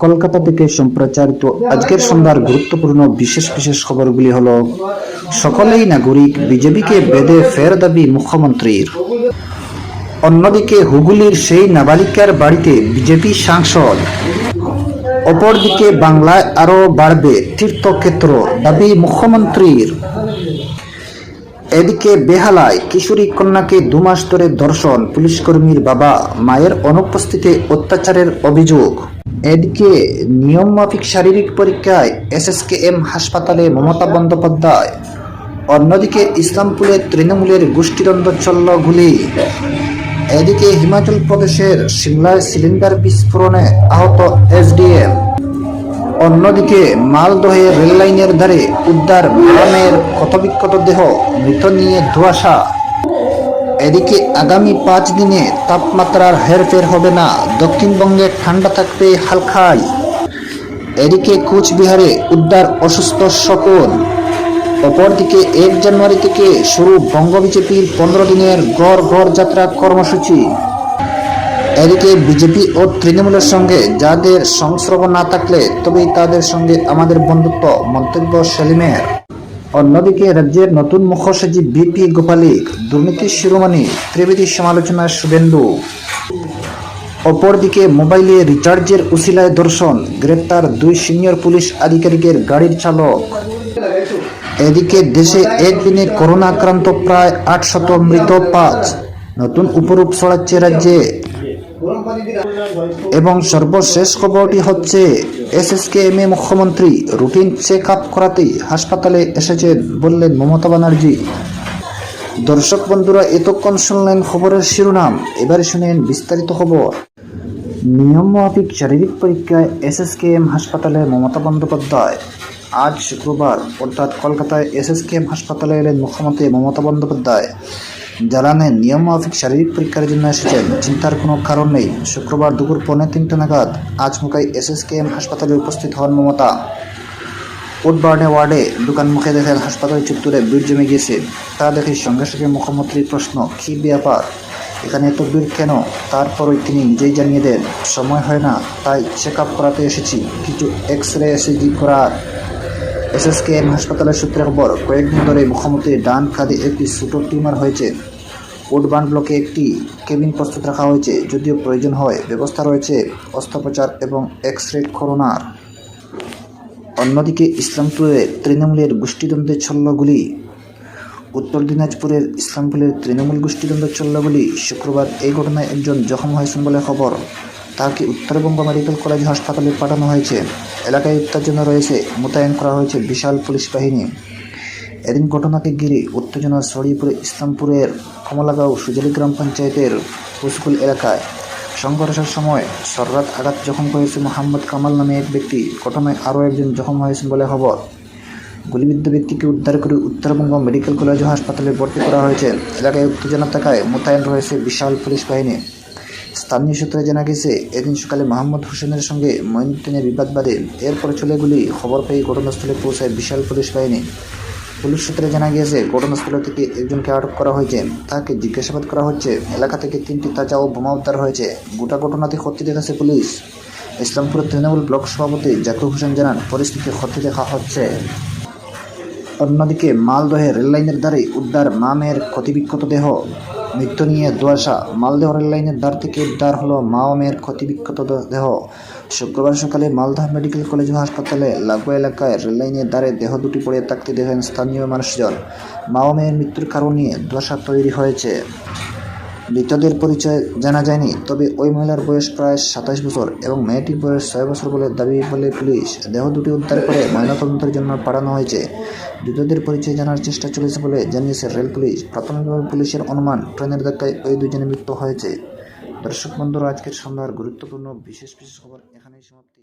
কলকাতা থেকে সম্প্রচারিত আজকের সন্ধ্যার গুরুত্বপূর্ণ বিশেষ বিশেষ খবরগুলি হলো: সকলেই নাগরিক, বিজেপিকে বেঁধে ফের দাবি মুখ্যমন্ত্রীর। অন্যদিকে হুগলির সেই নাবালিকার বাড়িতে বিজেপি সাংসদ। অপরদিকে বাংলায় আরও বাড়বে তীর্থক্ষেত্র, দাবি মুখ্যমন্ত্রীর। এদিকে বেহালায় কিশোরী কন্যাকে 2 মাস ধরে ধর্ষণ, পুলিশকর্মীর বাবা মায়ের অনুপস্থিতিতে অত্যাচারের অভিযোগ। এদিকে নিয়মমাফিক শারীরিক পরীক্ষায় SSKM হাসপাতালে মমতা বন্দ্যোপাধ্যায়। অন্যদিকে ইসলামপুরে তৃণমূলের গোষ্ঠীদ্বন্দ্ব চলল গুলি। এদিকে হিমাচল প্রদেশের সিমলায় সিলিন্ডার বিস্ফোরণে আহত SDM। অন্যদিকে মালদহে রেললাইনের ধারে উদ্ধার গ্রামের ক্ষতবিক্ষত দেহ, মৃত নিয়ে ধোঁয়াশা। এদিকে আগামী 5 দিনে তাপমাত্রার হেরফের হবে না, দক্ষিণবঙ্গে ঠান্ডা থাকবে হালখাই। এদিকে কোচবিহারে উদ্ধার অসুস্থ শকুন। অপরদিকে 1 জানুয়ারি থেকে শুরু বঙ্গ বিজেপির 15 দিনের ঘর ঘর যাত্রা কর্মসূচি। এদিকে বিজেপি ও তৃণমূলের সঙ্গে যাদের সংস্রব না থাকলে তবেই তাদের সঙ্গে আমাদের বন্ধুত্ব, মন্তব্য সেলিমের। অন্যদিকে রাজ্যের নতুন মুখ্য সচিব বিপি গোপালিক, দুর্নীতি শিরোমণি ত্রিবেদীর সমালোচনায় শুভেন্দু। অপরদিকে মোবাইলে রিচার্জের উসিলায় ধর্ষণ, গ্রেপ্তার 2 সিনিয়র পুলিশ আধিকারিকের গাড়ির চালক। এদিকে দেশে একদিনে করোনা আক্রান্ত প্রায় 800, মৃত 5। নতুন উপরূপ ছড়াচ্ছে রাজ্যে। এবং সর্বশেষ খবরটি হচ্ছে SSKM মুখ্যমন্ত্রী রুটিন চেক আপ করাতেই হাসপাতালে এসেছেন বললেন মমতা ব্যানার্জি। দর্শক বন্ধুরা, এতক্ষণ শুনলেন খবরের শিরোনাম, এবারে শুনেন বিস্তারিত খবর। নিয়মমাফিক শারীরিক পরীক্ষায় SSKM হাসপাতালে মমতা বন্দ্যোপাধ্যায়। আজ শুক্রবার অর্থাৎ কলকাতায় SSKM হাসপাতালে এলেন মুখ্যমন্ত্রী মমতা বন্দ্যোপাধ্যায়। জানালেন নিয়মমাফিক শারীরিক পরীক্ষার জন্য এসেছেন, চিন্তার কোনো কারণ নেই। শুক্রবার দুপুর 2:45 নাগাদ আচমকাই SSKM হাসপাতালে উপস্থিত হন মমতা। উডবার্নে ওয়ার্ডে দোকান মুখে দেখেন হাসপাতাল চত্বরে ভিড় জমে গিয়েছে। তা দেখে সঙ্গে সঙ্গে মুখ্যমন্ত্রীর প্রশ্ন, কী ব্যাপার, এখানে এত ভিড় কেন? তারপরই তিনি নিজেই জানিয়ে দেন, সময় হয় না, তাই চেক আপ করাতে এসেছি, কিছু এক্স-রে ECG করার। SSKM হাসপাতালের সূত্রে খবর, কয়েকদিন ধরে মুখ্যমন্ত্রীর ডান কাঁধে একটি ছোট টিউমার হয়েছে। উডবার্ন ব্লকে একটি কেবিন প্রস্তুত রাখা হয়েছে, যদিও প্রয়োজন হয় ব্যবস্থা রয়েছে অস্ত্রোপচার এবং এক্স-রে করোনার। অন্যদিকে ইসলামপুরে তৃণমূলের গোষ্ঠীদ্বন্দ্বে চলল গুলি। উত্তর দিনাজপুরের ইসলামপুরের তৃণমূল গোষ্ঠীদ্বন্দ্বে চলল গুলি। শুক্রবার এই ঘটনায় একজন জখম হয়েছেন বলে খবর। তাকে উত্তরবঙ্গ মেডিকেল কলেজ হাসপাতালে পাঠানো হয়েছে। এলাকায় উত্তেজনা রয়েছে, মোতায়েন করা হয়েছে বিশাল পুলিশ বাহিনী। এদিন ঘটনাকে ঘিরে উত্তেজনা ছড়িয়ে পড়ে ইসলামপুরের কমলাগাঁও সুজালি গ্রাম পঞ্চায়েতের কুসকুল এলাকায়। সংঘর্ষের সময় সররাত আঘাত জখম হয়েছে মোহাম্মদ কামাল নামে এক ব্যক্তি। ঘটনায় আরও একজন জখম হয়েছেন বলে খবর। গুলিবিদ্ধ ব্যক্তিকে উদ্ধার করে উত্তরবঙ্গ মেডিকেল কলেজ ও হাসপাতালে ভর্তি করা হয়েছে। এলাকায় উত্তেজনা থাকায় মোতায়েন রয়েছে বিশাল পুলিশ বাহিনী। স্থানীয় সূত্রে জানা গেছে, এদিন সকালে মোহাম্মদ হোসেনের সঙ্গে মঈনুদ্দিনের বিবাদ বাধে। এরপর চলে গুলি। খবর পেয়ে ঘটনাস্থলে পৌঁছায় বিশাল পুলিশ বাহিনী। পুলিশ সূত্রে জানা গিয়েছে, ঘটনাস্থল থেকে একজনকে আটক করা হয়েছে, তাকে জিজ্ঞাসাবাদ করা হচ্ছে। এলাকা থেকে 3টি তাজা ও বোমা উদ্ধার হয়েছে। গোটা ঘটনাতে খতিয়ে দেখেছে পুলিশ। ইসলামপুর তৃণমূল ব্লক সভাপতি জাকির হোসেন জানান, পরিস্থিতি খতিয়ে দেখা হচ্ছে। অন্যদিকে মালদহে রেললাইনের ধারে উদ্ধার মা মেয়ের ক্ষতবিক্ষত দেহ, মৃত্যু নিয়ে ধোঁয়াশা। মালদহ রেললাইনের ধার থেকে উদ্ধার হলো মা ও মেয়ের ক্ষতবিক্ষত দেহ। শুক্রবার সকালে মালদহ মেডিকেল কলেজ ও হাসপাতালে লাগোয়া এলাকায় রেললাইনের ধারে দেহ দুটি পড়ে থাকতে দেখেন স্থানীয় মানুষজন। মা ও মেয়ের মৃত্যুর কারণ নিয়ে ধোঁয়াশা তৈরি হয়েছে। মৃতদের পরিচয় জানা যায়নি, তবে ওই মহিলার বয়স প্রায় 27 বছর এবং মেয়েটির বয়স 6 বছর বলে দাবি বলে পুলিশ। দেহ দুটি উদ্ধার করে ময়নাতদন্তের জন্য পাঠানো হয়েছে। মৃতদের পরিচয় জানার চেষ্টা চলেছে বলে জানিয়েছে রেল পুলিশ। প্রাথমিকভাবে পুলিশের অনুমান, ট্রেনের ধাক্কায় ওই দুজনের মৃত্যু হয়েছে। দর্শক বন্ধুরা, আজকের সন্ধ্যার গুরুত্বপূর্ণ বিশেষ বিশেষ খবর এখানেই সমাপ্তি।